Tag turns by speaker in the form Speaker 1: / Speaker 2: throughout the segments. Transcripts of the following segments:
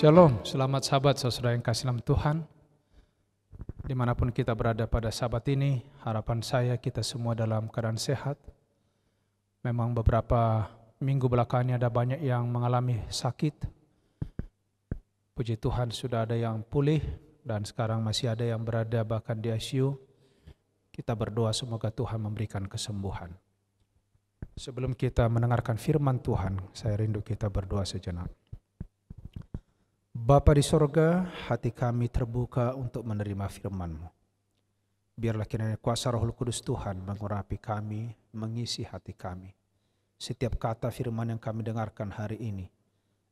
Speaker 1: Shalom, selamat sahabat saudara yang kasih dalam Tuhan. Dimanapun kita berada pada sahabat ini, harapan saya kita semua dalam keadaan sehat. Memang beberapa minggu belakangan ada banyak yang mengalami sakit. Puji Tuhan sudah ada yang pulih dan sekarang masih ada yang berada bahkan di ICU. Kita berdoa semoga Tuhan memberikan kesembuhan. Sebelum kita mendengarkan firman Tuhan, saya rindu kita berdoa sejenak. Bapa di sorga, hati kami terbuka untuk menerima firman-Mu. Biarlah kiranya kuasa Roh Kudus Tuhan mengurapi kami, mengisi hati kami. Setiap kata firman yang kami dengarkan hari ini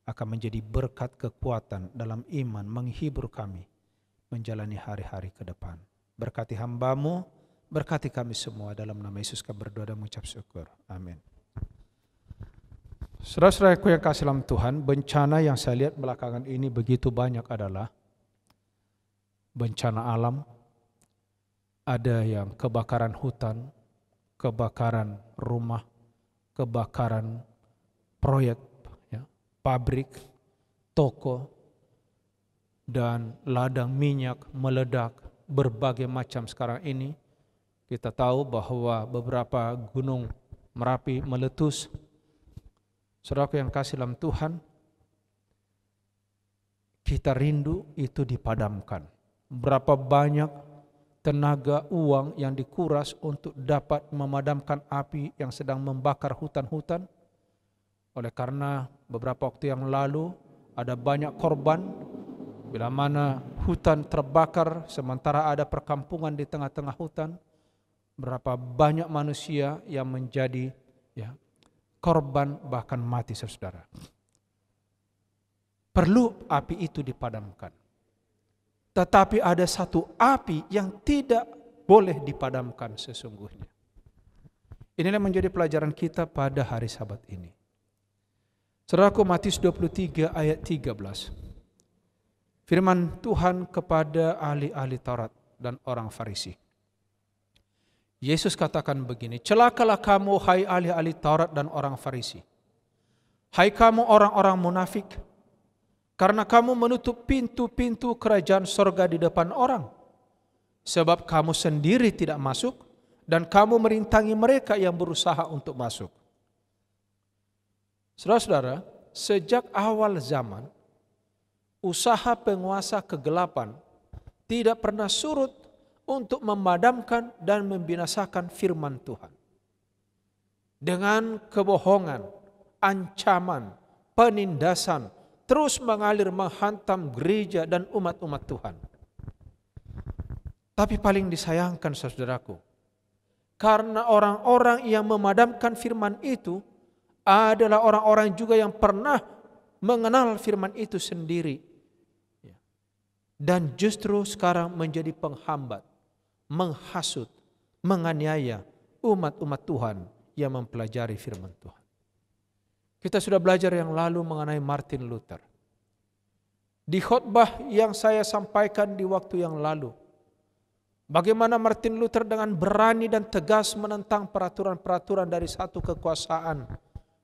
Speaker 1: akan menjadi berkat kekuatan dalam iman, menghibur kami menjalani hari-hari ke depan. Berkati hamba-Mu, berkati kami semua, dalam nama Yesus kami berdoa dan mengucap syukur. Amin. Saudara-saudaraku yang kasih dalam Tuhan, bencana yang saya lihat belakangan ini begitu banyak adalah bencana alam. Ada yang kebakaran hutan, kebakaran rumah, kebakaran proyek, ya, pabrik, toko, dan ladang minyak meledak, berbagai macam sekarang ini. Kita tahu bahwa beberapa gunung Merapi meletus. Saudaraku yang kasih dalam Tuhan, kita rindu itu dipadamkan. Berapa banyak tenaga, uang yang dikuras untuk dapat memadamkan api yang sedang membakar hutan-hutan. Oleh karena beberapa waktu yang lalu ada banyak korban, bila mana hutan terbakar sementara ada perkampungan di tengah-tengah hutan. Berapa banyak manusia yang menjadi korban bahkan mati, saudara. Perlu api itu dipadamkan. Tetapi ada satu api yang tidak boleh dipadamkan sesungguhnya. Inilah menjadi pelajaran kita pada hari Sabat ini. Saudaraku, Matius 23 ayat 13. Firman Tuhan kepada ahli-ahli Taurat dan orang Farisi. Yesus katakan begini, celakalah kamu hai ahli-ahli Taurat dan orang Farisi. Hai kamu orang-orang munafik, karena kamu menutup pintu-pintu kerajaan sorga di depan orang. Sebab kamu sendiri tidak masuk, dan kamu merintangi mereka yang berusaha untuk masuk. Saudara-saudara, sejak awal zaman, usaha penguasa kegelapan tidak pernah surut untuk memadamkan dan membinasakan firman Tuhan. Dengan kebohongan, ancaman, penindasan, terus mengalir menghantam gereja dan umat-umat Tuhan. Tapi paling disayangkan saudaraku, karena orang-orang yang memadamkan firman itu adalah orang-orang juga yang pernah mengenal firman itu sendiri. Dan justru sekarang menjadi penghambat, menghasut, menganiaya umat-umat Tuhan yang mempelajari firman Tuhan. Kita sudah belajar yang lalu mengenai Martin Luther. Di khotbah yang saya sampaikan di waktu yang lalu, bagaimana Martin Luther dengan berani dan tegas menentang peraturan-peraturan dari satu kekuasaan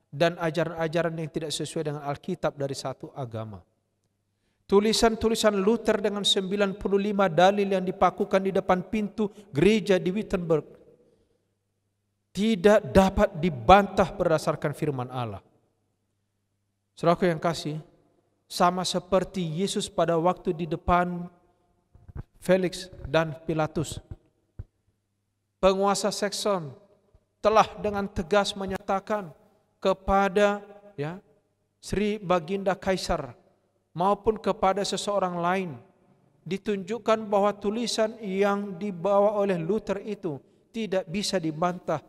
Speaker 1: dan ajaran-ajaran yang tidak sesuai dengan Alkitab dari satu agama. Tulisan-tulisan Luther dengan 95 dalil yang dipakukan di depan pintu gereja di Wittenberg tidak dapat dibantah berdasarkan firman Allah. Saudaraku yang kasih, sama seperti Yesus pada waktu di depan Felix dan Pilatus. Penguasa Saxon telah dengan tegas menyatakan kepada Sri Baginda Kaisar maupun kepada seseorang lain, ditunjukkan bahwa tulisan yang dibawa oleh Luther itu tidak bisa dibantah.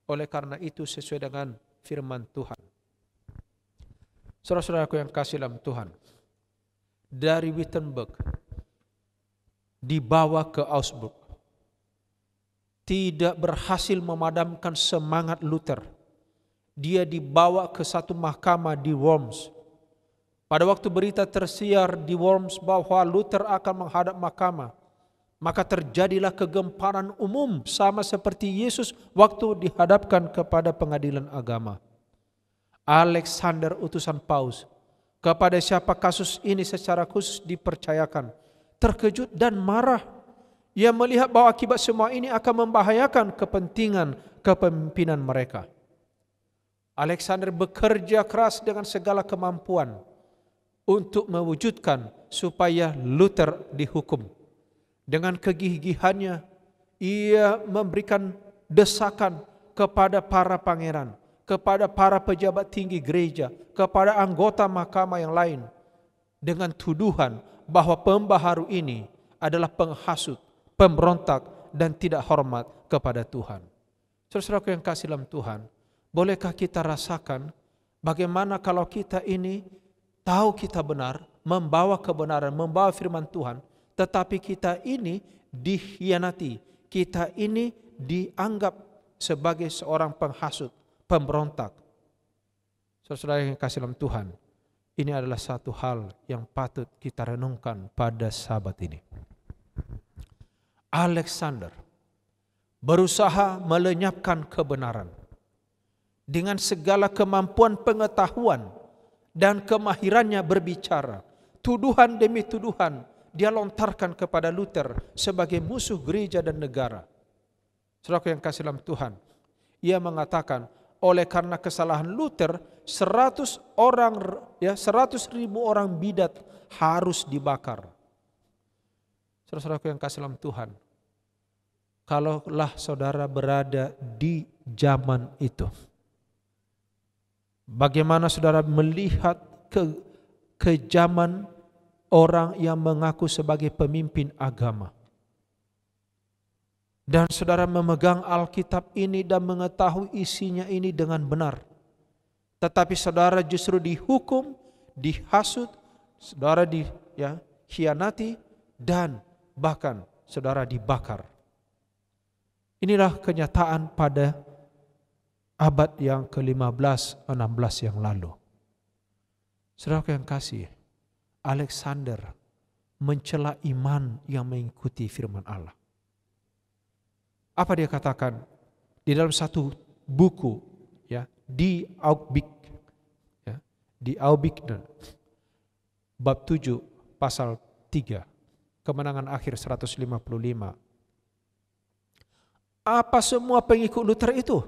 Speaker 1: Oleh karena itu sesuai dengan firman Tuhan. Saudara-saudaraku yang kasih dalam Tuhan, dari Wittenberg dibawa ke Augsburg, tidak berhasil memadamkan semangat Luther. Dia dibawa ke satu mahkamah di Worms. Pada waktu berita tersiar di Worms bahwa Luther akan menghadap mahkamah, maka terjadilah kegemparan umum sama seperti Yesus waktu dihadapkan kepada pengadilan agama. Alexander utusan Paus kepada siapa kasus ini secara khusus dipercayakan, terkejut dan marah. Ia melihat bahwa akibat semua ini akan membahayakan kepentingan kepemimpinan mereka. Alexander bekerja keras dengan segala kemampuan untuk mewujudkan supaya Luther dihukum. Dengan kegigihannya, ia memberikan desakan kepada para pangeran, kepada para pejabat tinggi gereja, kepada anggota mahkamah yang lain, dengan tuduhan bahwa pembaharu ini adalah penghasut, pemberontak, dan tidak hormat kepada Tuhan. Saudara-saudaraku yang kasih dalam Tuhan, bolehkah kita rasakan bagaimana kalau kita ini tahu kita benar, membawa kebenaran, membawa firman Tuhan, tetapi kita ini dikhianati, kita ini dianggap sebagai seorang penghasut, pemberontak. Saudara yang kasih dalam Tuhan, ini adalah satu hal yang patut kita renungkan pada sahabat ini. Alexander berusaha melenyapkan kebenaran dengan segala kemampuan pengetahuan dan kemahirannya berbicara. Tuduhan demi tuduhan dia lontarkan kepada Luther sebagai musuh gereja dan negara. Saudara yang kasih dalam Tuhan, ia mengatakan oleh karena kesalahan Luther 100.000 orang bidat harus dibakar. Saudara-saudaraku yang kasih dalam Tuhan, kalaulah saudara berada di zaman itu, bagaimana saudara melihat kejaman orang yang mengaku sebagai pemimpin agama, dan saudara memegang Alkitab ini dan mengetahui isinya ini dengan benar, tetapi saudara justru dihukum, dihasut, saudara dikhianati, dan bahkan saudara dibakar. Inilah kenyataan pada abad yang ke-15-16 yang lalu. Saudara yang kasih, Alexander mencela iman yang mengikuti firman Allah. Apa dia katakan di dalam satu buku, ya, Die Aubigne, bab 7 pasal 3, kemenangan akhir 155. Apa semua pengikut Luther itu?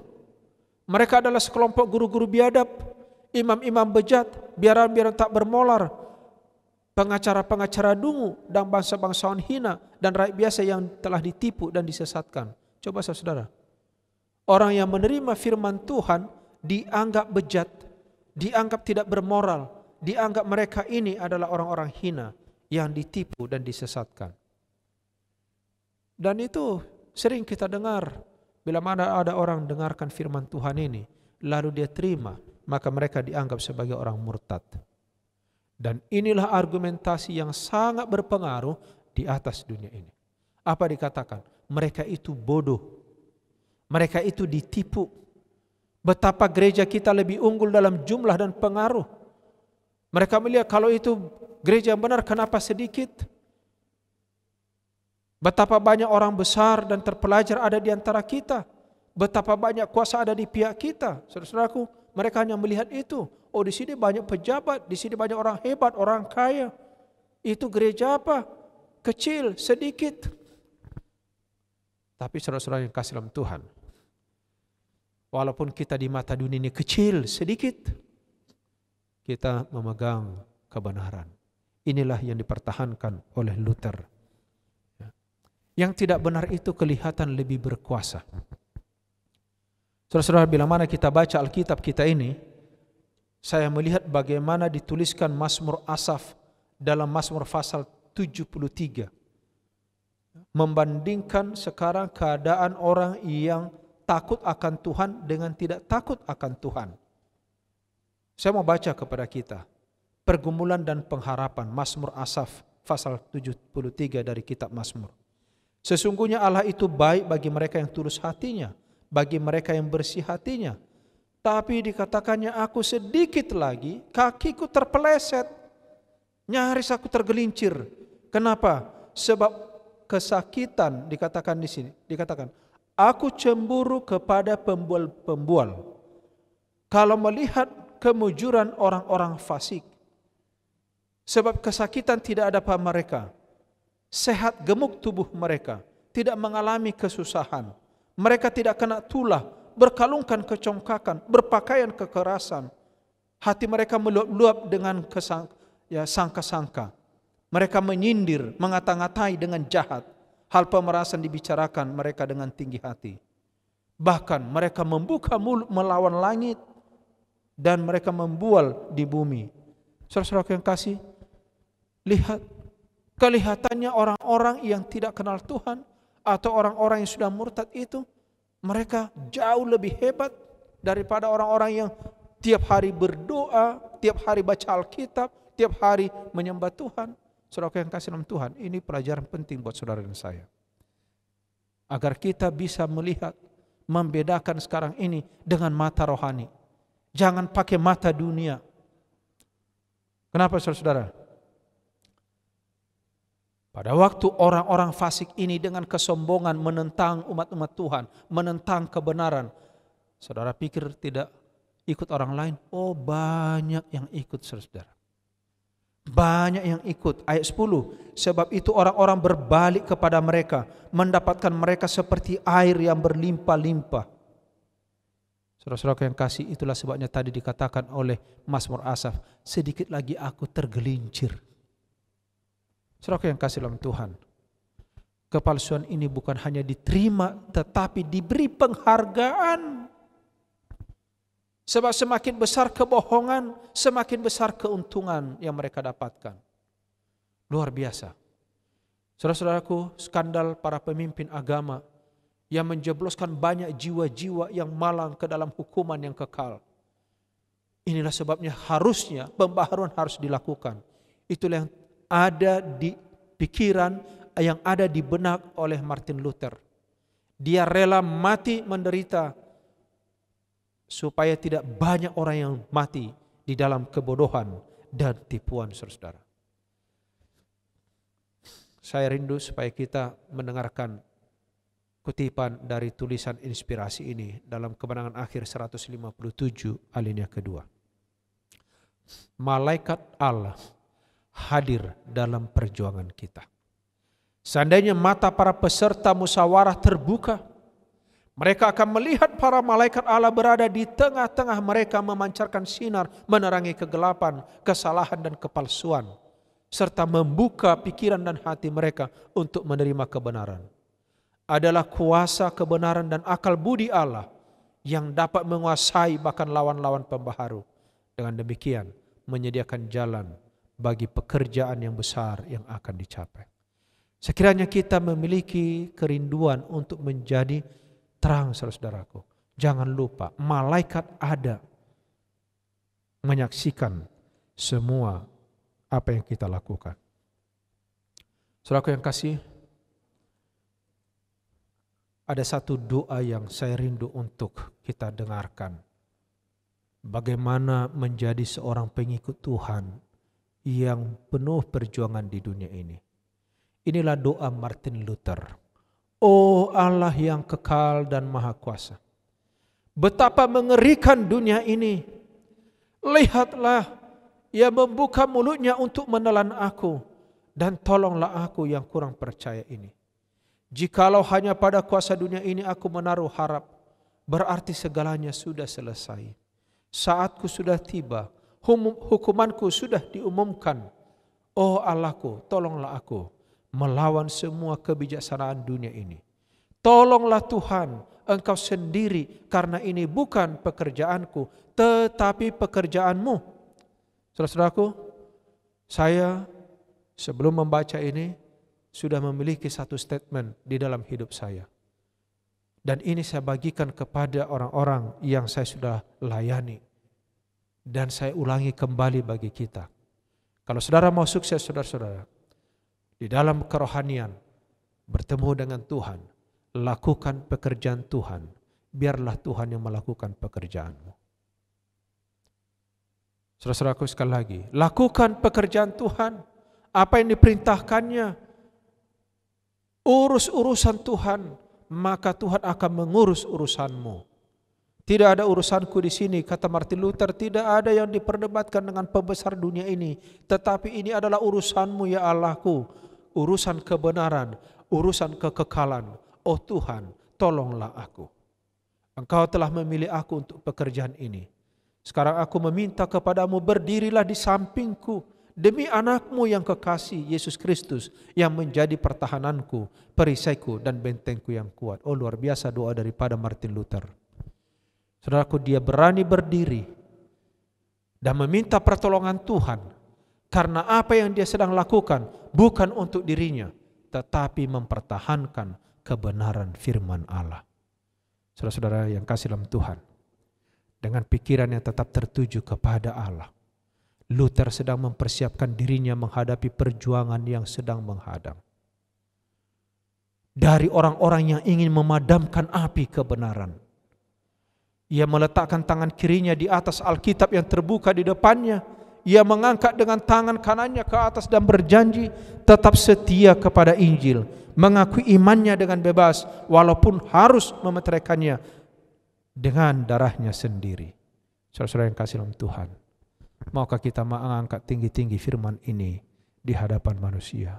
Speaker 1: Mereka adalah sekelompok guru-guru biadab, imam-imam bejat, biaran-biaran tak bermolar, pengacara-pengacara dungu, dan bangsa-bangsawan hina, dan rakyat biasa yang telah ditipu dan disesatkan. Coba saudara, orang yang menerima firman Tuhan dianggap bejat, dianggap tidak bermoral, dianggap mereka ini adalah orang-orang hina yang ditipu dan disesatkan. Dan itu sering kita dengar, bila mana ada orang dengarkan firman Tuhan ini, lalu dia terima, maka mereka dianggap sebagai orang murtad. Dan inilah argumentasi yang sangat berpengaruh di atas dunia ini. Apa dikatakan? Mereka itu bodoh. Mereka itu ditipu. Betapa gereja kita lebih unggul dalam jumlah dan pengaruh. Mereka melihat kalau itu gereja yang benar, kenapa sedikit? Betapa banyak orang besar dan terpelajar ada di antara kita. Betapa banyak kuasa ada di pihak kita. Saudara-saudaraku, mereka hanya melihat itu. Oh, di sini banyak pejabat, di sini banyak orang hebat, orang kaya. Itu gereja apa? Kecil, sedikit. Tapi saudara-saudara yang kasih dalam Tuhan, walaupun kita di mata dunia ini kecil, sedikit, kita memegang kebenaran. Inilah yang dipertahankan oleh Luther. Yang tidak benar itu kelihatan lebih berkuasa. Saudara-saudara, bila mana kita baca Alkitab kita ini, saya melihat bagaimana dituliskan Mazmur Asaf dalam Mazmur pasal 73. Membandingkan sekarang keadaan orang yang takut akan Tuhan dengan tidak takut akan Tuhan. Saya mau baca kepada kita pergumulan dan pengharapan Mazmur Asaf pasal 73 dari kitab Mazmur. Sesungguhnya Allah itu baik bagi mereka yang tulus hatinya, bagi mereka yang bersih hatinya. Tapi dikatakannya, aku sedikit lagi kakiku terpeleset, nyaris aku tergelincir. Kenapa? Sebab kesakitan, dikatakan di sini, dikatakan, aku cemburu kepada pembual-pembual. Kalau melihat kemujuran orang-orang fasik, Sebab kesakitan tidak ada pada mereka. Sehat gemuk tubuh mereka, tidak mengalami kesusahan. Mereka tidak kena tulah, berkalungkan kecongkakan, berpakaian kekerasan. Hati mereka meluap-luap dengan sangka-sangka. Mereka menyindir, mengata-ngatai dengan jahat. Hal pemerasan dibicarakan mereka dengan tinggi hati. Bahkan mereka membuka mulut melawan langit dan mereka membual di bumi. Saudara-saudara yang kasih, lihat, kelihatannya orang-orang yang tidak kenal Tuhan atau orang-orang yang sudah murtad itu, mereka jauh lebih hebat daripada orang-orang yang tiap hari berdoa, tiap hari baca Alkitab, tiap hari menyembah Tuhan. Saudara yang kasih dalam Tuhan, ini pelajaran penting buat saudara dan saya. Agar kita bisa melihat, membedakan sekarang ini dengan mata rohani. Jangan pakai mata dunia. Kenapa saudara-saudara? Pada waktu orang-orang fasik ini dengan kesombongan menentang umat-umat Tuhan, menentang kebenaran, saudara pikir tidak ikut orang lain? Oh, banyak yang ikut saudara. Banyak yang ikut. Ayat 10, sebab itu orang-orang berbalik kepada mereka, mendapatkan mereka seperti air yang berlimpah-limpah. Saudara-saudara yang kasih, itulah sebabnya tadi dikatakan oleh Mazmur Asaf, sedikit lagi aku tergelincir. Saudara yang kasih dalam Tuhan, kepalsuan ini bukan hanya diterima, tetapi diberi penghargaan. Sebab semakin besar kebohongan, semakin besar keuntungan yang mereka dapatkan. Luar biasa. Saudara-saudaraku, skandal para pemimpin agama yang menjebloskan banyak jiwa-jiwa yang malang ke dalam hukuman yang kekal. Inilah sebabnya harusnya pembaharuan harus dilakukan. Itulah yang ada di pikiran, yang ada di benak oleh Martin Luther. Dia rela mati menderita supaya tidak banyak orang yang mati di dalam kebodohan dan tipuan saudara. Saya rindu supaya kita mendengarkan kutipan dari tulisan inspirasi ini dalam Kemenangan Akhir 157 alinea kedua. Malaikat Allah hadir dalam perjuangan kita. Seandainya mata para peserta musyawarah terbuka, mereka akan melihat para malaikat Allah berada di tengah-tengah mereka memancarkan sinar, menerangi kegelapan, kesalahan dan kepalsuan, serta membuka pikiran dan hati mereka untuk menerima kebenaran. Adalah kuasa kebenaran dan akal budi Allah yang dapat menguasai bahkan lawan-lawan pembaharu. Dengan demikian menyediakan jalan bagi pekerjaan yang besar yang akan dicapai. Sekiranya kita memiliki kerinduan untuk menjadi terang, saudaraku, jangan lupa malaikat ada menyaksikan semua apa yang kita lakukan. Saudaraku yang kasih, ada satu doa yang saya rindu untuk kita dengarkan. Bagaimana menjadi seorang pengikut Tuhan yang penuh perjuangan di dunia ini. Inilah doa Martin Luther. Oh Allah yang kekal dan maha kuasa, betapa mengerikan dunia ini. Lihatlah, ia membuka mulutnya untuk menelan aku, dan tolonglah aku yang kurang percaya ini. Jikalau hanya pada kuasa dunia ini aku menaruh harap, berarti segalanya sudah selesai. Saatku sudah tiba, hukumanku sudah diumumkan. Oh Allahku, tolonglah aku melawan semua kebijaksanaan dunia ini. Tolonglah Tuhan, Engkau sendiri, karena ini bukan pekerjaanku, tetapi pekerjaanmu. Saudara-saudaraku, saya sebelum membaca ini sudah memiliki satu statement di dalam hidup saya. Dan ini saya bagikan kepada orang-orang yang saya sudah layani. Dan saya ulangi kembali bagi kita. Kalau saudara mau sukses, saudara-saudara, di dalam kerohanian, bertemu dengan Tuhan, lakukan pekerjaan Tuhan, biarlah Tuhan yang melakukan pekerjaanmu. Saudara-saudaraku, sekali lagi, lakukan pekerjaan Tuhan, apa yang diperintahkannya, urus urusan Tuhan, maka Tuhan akan mengurus urusanmu. Tidak ada urusanku di sini, kata Martin Luther. Tidak ada yang diperdebatkan dengan pembesar dunia ini. Tetapi ini adalah urusanmu ya Allahku. Urusan kebenaran, urusan kekekalan. Oh Tuhan, tolonglah aku. Engkau telah memilih aku untuk pekerjaan ini. Sekarang aku meminta kepadamu, berdirilah di sampingku. Demi anakmu yang kekasih, Yesus Kristus, yang menjadi pertahananku, perisaiku, dan bentengku yang kuat. Oh luar biasa doa daripada Martin Luther. Saudaraku, dia berani berdiri dan meminta pertolongan Tuhan. Karena apa yang dia sedang lakukan bukan untuk dirinya, tetapi mempertahankan kebenaran firman Allah. Saudara-saudara yang kasih dalam Tuhan, dengan pikiran yang tetap tertuju kepada Allah, Luther sedang mempersiapkan dirinya menghadapi perjuangan yang sedang menghadang. Dari orang-orang yang ingin memadamkan api kebenaran. Ia meletakkan tangan kirinya di atas Alkitab yang terbuka di depannya. Ia mengangkat dengan tangan kanannya ke atas dan berjanji tetap setia kepada Injil. Mengakui imannya dengan bebas walaupun harus memeteraikannya dengan darahnya sendiri. Saudara-saudara yang kasih dalam Tuhan, maukah kita mengangkat tinggi-tinggi firman ini di hadapan manusia?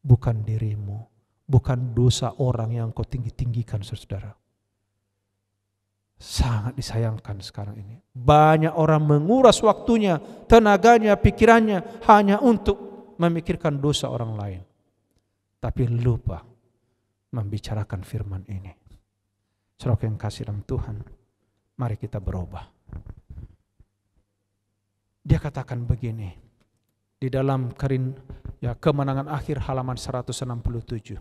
Speaker 1: Bukan dirimu, bukan dosa orang yang kau tinggi-tinggikan, saudara. Sangat disayangkan sekarang ini. Banyak orang menguras waktunya, tenaganya, pikirannya hanya untuk memikirkan dosa orang lain. Tapi lupa membicarakan firman ini. Saudara yang kasih dalam Tuhan, mari kita berubah. Dia katakan begini di dalam Kemenangan Akhir halaman 167.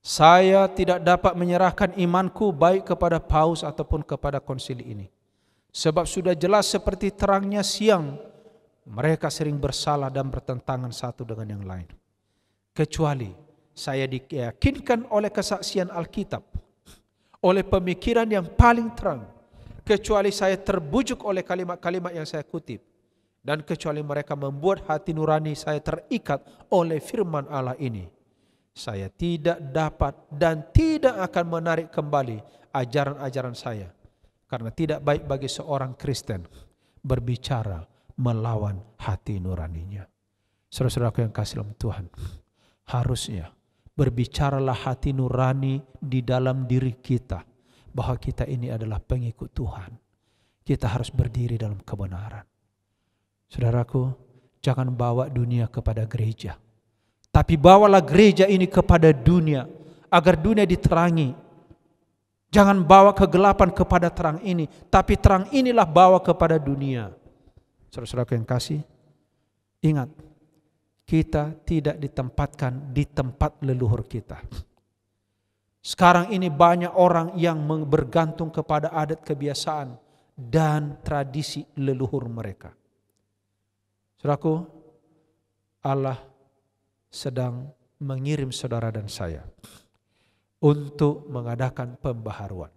Speaker 1: Saya tidak dapat menyerahkan imanku baik kepada paus ataupun kepada konsili ini. Sebab sudah jelas seperti terangnya siang, mereka sering bersalah dan bertentangan satu dengan yang lain. Kecuali saya diyakinkan oleh kesaksian Alkitab, oleh pemikiran yang paling terang, kecuali saya terbujuk oleh kalimat-kalimat yang saya kutip, dan kecuali mereka membuat hati nurani saya terikat oleh firman Allah ini, saya tidak dapat dan tidak akan menarik kembali ajaran-ajaran saya. Karena tidak baik bagi seorang Kristen berbicara melawan hati nuraninya. Saudara-saudaraku yang kasih dalam Tuhan, harusnya berbicaralah hati nurani di dalam diri kita. Bahwa kita ini adalah pengikut Tuhan. Kita harus berdiri dalam kebenaran. Saudaraku, jangan bawa dunia kepada gereja. Tapi bawalah gereja ini kepada dunia, agar dunia diterangi. Jangan bawa kegelapan kepada terang ini, tapi terang inilah bawa kepada dunia. Saudara-saudara yang kasih, ingat, kita tidak ditempatkan di tempat leluhur kita. Sekarang ini banyak orang yang bergantung kepada adat kebiasaan dan tradisi leluhur mereka. Saudaraku, Allah sedang mengirim saudara dan saya untuk mengadakan pembaharuan.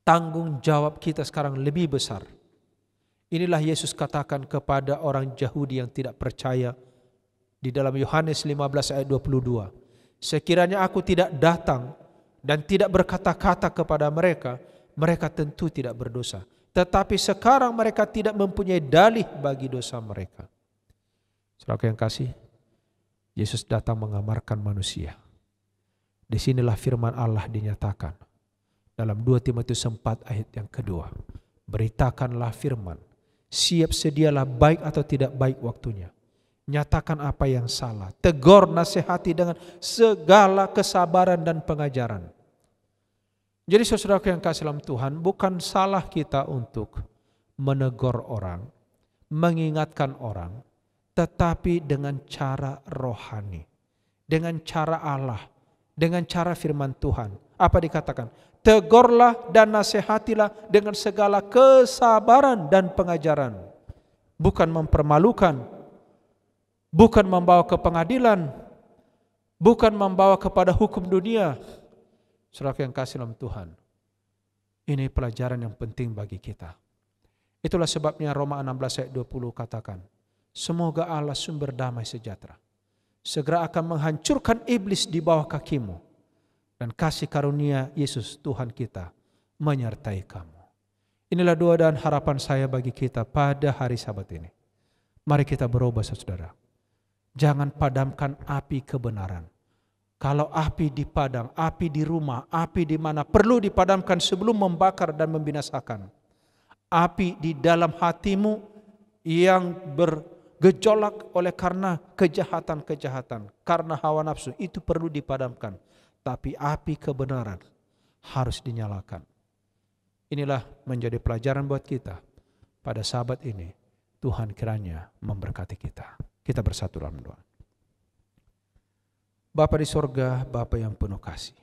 Speaker 1: Tanggung jawab kita sekarang lebih besar. Inilah Yesus katakan kepada orang Yahudi yang tidak percaya di dalam Yohanes 15 ayat 22. Sekiranya aku tidak datang dan tidak berkata-kata kepada mereka, mereka tentu tidak berdosa. Tetapi sekarang mereka tidak mempunyai dalih bagi dosa mereka. Saudara yang kasih, Yesus datang mengamarkan manusia. Disinilah firman Allah dinyatakan. Dalam 2 Timotius 4 ayat yang kedua. Beritakanlah firman. Siap sedialah baik atau tidak baik waktunya. Nyatakan apa yang salah. Tegur nasihati dengan segala kesabaran dan pengajaran. Jadi saudara yang kasih dalam Tuhan, bukan salah kita untuk menegur orang, mengingatkan orang, tetapi dengan cara rohani, dengan cara Allah, dengan cara firman Tuhan. Apa dikatakan? Tegurlah dan nasihatilah dengan segala kesabaran dan pengajaran. Bukan mempermalukan, bukan membawa ke pengadilan, bukan membawa kepada hukum dunia. Saudara yang kasih dalam Tuhan, ini pelajaran yang penting bagi kita. Itulah sebabnya Roma 16 ayat 20 katakan, semoga Allah sumber damai sejahtera segera akan menghancurkan iblis di bawah kakimu, dan kasih karunia Yesus Tuhan kita menyertai kamu. Inilah doa dan harapan saya bagi kita pada hari Sabat ini. Mari kita berubah, saudara. Jangan padamkan api kebenaran. Kalau api di padang, api di rumah, api di mana perlu dipadamkan sebelum membakar dan membinasakan. Api di dalam hatimu yang bergejolak oleh karena kejahatan-kejahatan, karena hawa nafsu, itu perlu dipadamkan. Tapi api kebenaran harus dinyalakan. Inilah menjadi pelajaran buat kita pada Sabat ini. Tuhan kiranya memberkati kita. Kita bersatu dalam doa. Bapa di sorga, Bapa yang penuh kasih,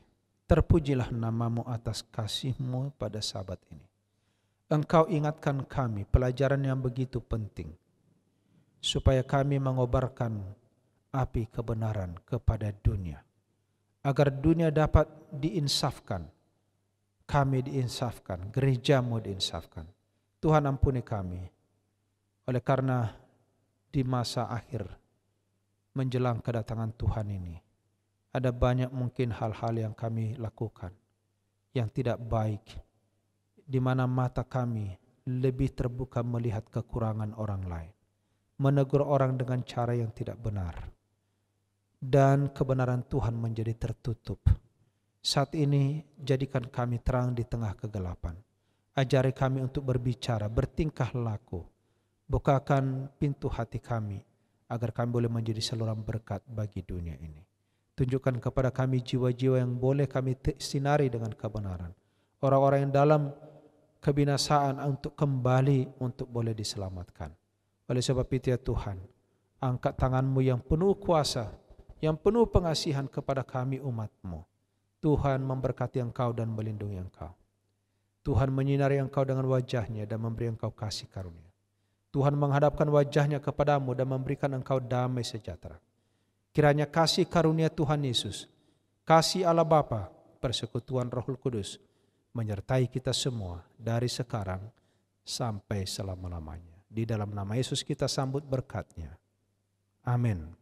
Speaker 1: terpujilah namamu atas kasih-Mu pada Sabat ini. Engkau ingatkan kami pelajaran yang begitu penting, supaya kami mengobarkan api kebenaran kepada dunia, agar dunia dapat diinsafkan, kami diinsafkan, gereja-Mu diinsafkan. Tuhan ampuni kami, oleh karena di masa akhir menjelang kedatangan Tuhan ini, ada banyak mungkin hal-hal yang kami lakukan yang tidak baik, di mana mata kami lebih terbuka melihat kekurangan orang lain, menegur orang dengan cara yang tidak benar, dan kebenaran Tuhan menjadi tertutup. Saat ini jadikan kami terang di tengah kegelapan. Ajari kami untuk berbicara, bertingkah laku. Bukakan pintu hati kami agar kami boleh menjadi saluran berkat bagi dunia ini. Tunjukkan kepada kami jiwa-jiwa yang boleh kami sinari dengan kebenaran. Orang-orang yang dalam kebinasaan untuk kembali untuk boleh diselamatkan. Oleh sebab itu ya Tuhan, angkat tangan-Mu yang penuh kuasa, yang penuh pengasihan kepada kami umat-Mu. Tuhan memberkati Engkau dan melindungi Engkau. Tuhan menyinari Engkau dengan wajah-Nya dan memberi Engkau kasih karunia. Tuhan menghadapkan wajah-Nya kepadamu dan memberikan engkau damai sejahtera. Kiranya kasih karunia Tuhan Yesus, kasih Allah Bapa, persekutuan Roh Kudus menyertai kita semua dari sekarang sampai selama-lamanya. Di dalam nama Yesus kita sambut berkat-Nya. Amin.